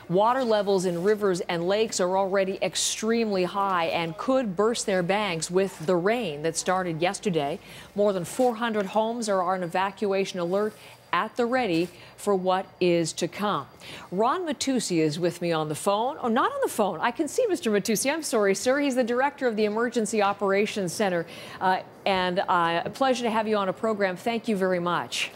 Water levels in rivers and lakes are already extremely high and could burst their banks with the rain that started yesterday. More than 400 homes are on evacuation alert at the ready for what is to come. Ron Matusi is with me on the phone. Oh, not on the phone. I can see Mr. Matusi. I'm sorry, sir. He's the director of the Emergency Operations Center. A pleasure to have you on a program. Thank you very much.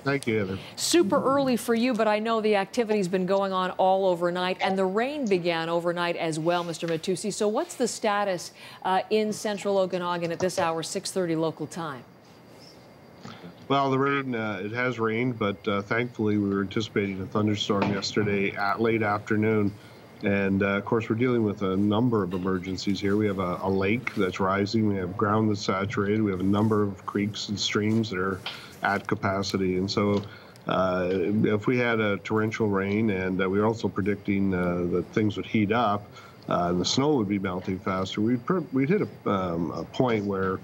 Thank you, Heather. Super early for you, but I know the activity's been going on all overnight, and the rain began overnight as well, Mr. Matusi. So what's the status in central Okanagan at this hour, 6:30 local time? Well, the rain, it has rained, but thankfully we were anticipating a thunderstorm yesterday at late afternoon. And of course, we're dealing with a number of emergencies here. We have a lake that's rising. We have ground that's saturated. We have a number of creeks and streams that are at capacity. And so if we had a torrential rain, and we were also predicting that things would heat up, and the snow would be melting faster, we'd hit a point where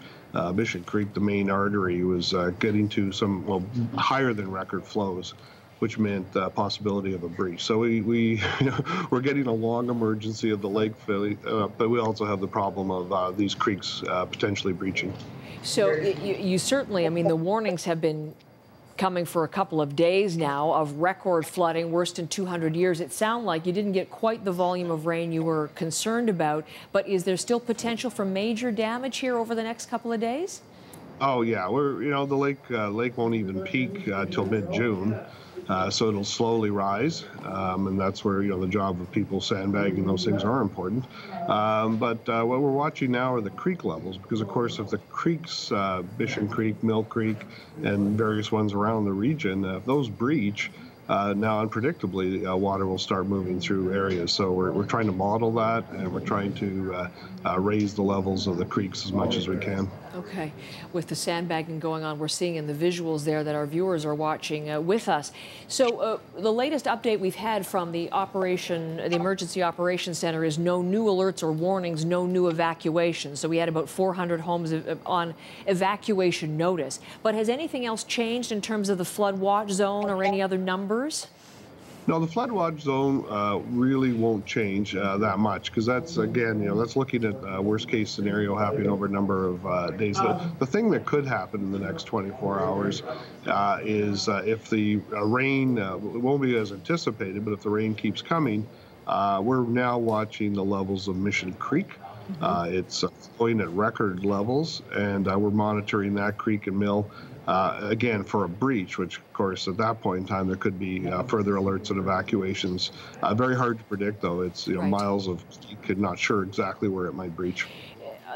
Mission Creek, the main artery, was getting to some, well, higher than record flows, which meant possibility of a breach. So we're getting a long emergency of the lake, but we also have the problem of these creeks potentially breaching. So you certainly, I mean, the warnings have been coming for a couple of days now of record flooding, worst in 200 years. It sounded like you didn't get quite the volume of rain you were concerned about, but is there still potential for major damage here over the next couple of days? Oh yeah, the lake won't even peak till mid-June. So it'll slowly rise, and that's where the job of people sandbagging those things are important. But what we're watching now are the creek levels, because of course if the creeks, Mission Creek, Mill Creek, and various ones around the region, if those breach, now unpredictably water will start moving through areas. So we're trying to model that, and we're trying to raise the levels of the creeks as much as we can. Okay. With the sandbagging going on, we're seeing in the visuals there that our viewers are watching with us. So the latest update we've had from the Emergency Operations Center is no new alerts or warnings, no new evacuations. So we had about 400 homes on evacuation notice. But has anything else changed in terms of the flood watch zone or any other numbers? No, the flood watch zone really won't change that much, because that's, again, that's looking at worst case scenario happening over a number of days. The thing that could happen in the next 24 hours is if the rain, it won't be as anticipated, but if the rain keeps coming, we're now watching the levels of Mission Creek. It's flowing at record levels, and we're monitoring that creek and mill again for a breach, which of course at that point in time there could be further alerts and evacuations. Very hard to predict, though. It's right. Miles of creek, not sure exactly where it might breach.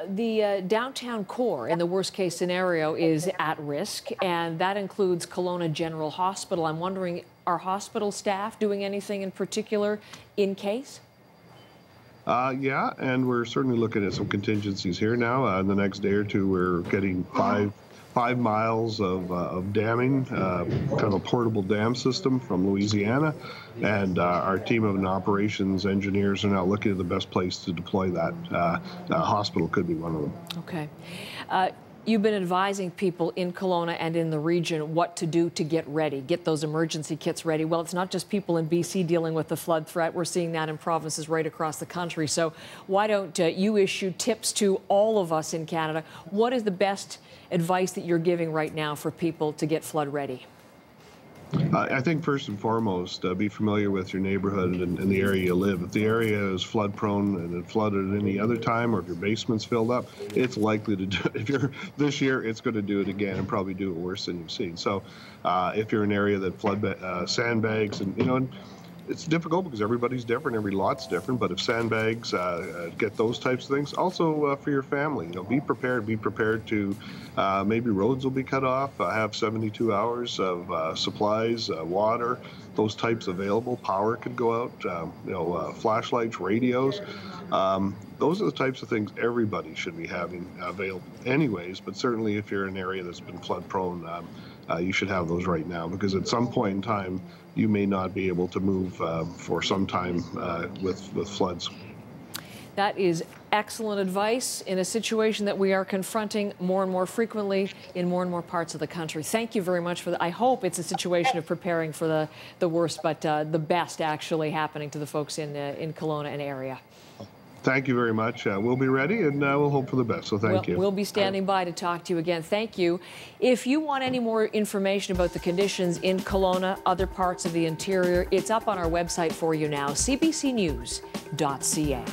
The downtown core in the worst case scenario is at risk, and that includes Kelowna General Hospital. I'm wondering, are hospital staff doing anything in particular in case? Yeah, and we're certainly looking at some contingencies here now. In the next day or two, we're getting 5 miles of damming, kind of a portable dam system from Louisiana, and our team of operations engineers are now looking at the best place to deploy that. Hospital could be one of them. Okay. You've been advising people in Kelowna and in the region what to do to get ready, get those emergency kits ready. Well, it's not just people in BC dealing with the flood threat. We're seeing that in provinces right across the country. So why don't you issue tips to all of us in Canada? What is the best advice that you're giving right now for people to get flood ready? I think first and foremost, be familiar with your neighborhood and the area you live. If the area is flood prone and it flooded at any other time, or if your basement's filled up, it's likely to do it. If you're this year, it's going to do it again and probably do it worse than you've seen. So if you're in an area that sandbags, and it's difficult because everybody's different, every lot's different, but if sandbags get those types of things, also for your family, be prepared to, maybe roads will be cut off, have 72 hours of supplies, water, those types available, power could go out, flashlights, radios. Those are the types of things everybody should be having available anyways, but certainly if you're in an area that's been flood prone, you should have those right now, because at some point in time, you may not be able to move for some time with floods. That is excellent advice in a situation that we are confronting more and more frequently in more and more parts of the country. Thank you very much for that. I hope it's a situation of preparing for the worst, but the best actually happening to the folks in Kelowna and area. Thank you very much. We'll be ready, and we'll hope for the best. So thank you. We'll be standing by to talk to you again. Thank you. If you want any more information about the conditions in Kelowna, other parts of the interior, it's up on our website for you now, CBCNews.ca.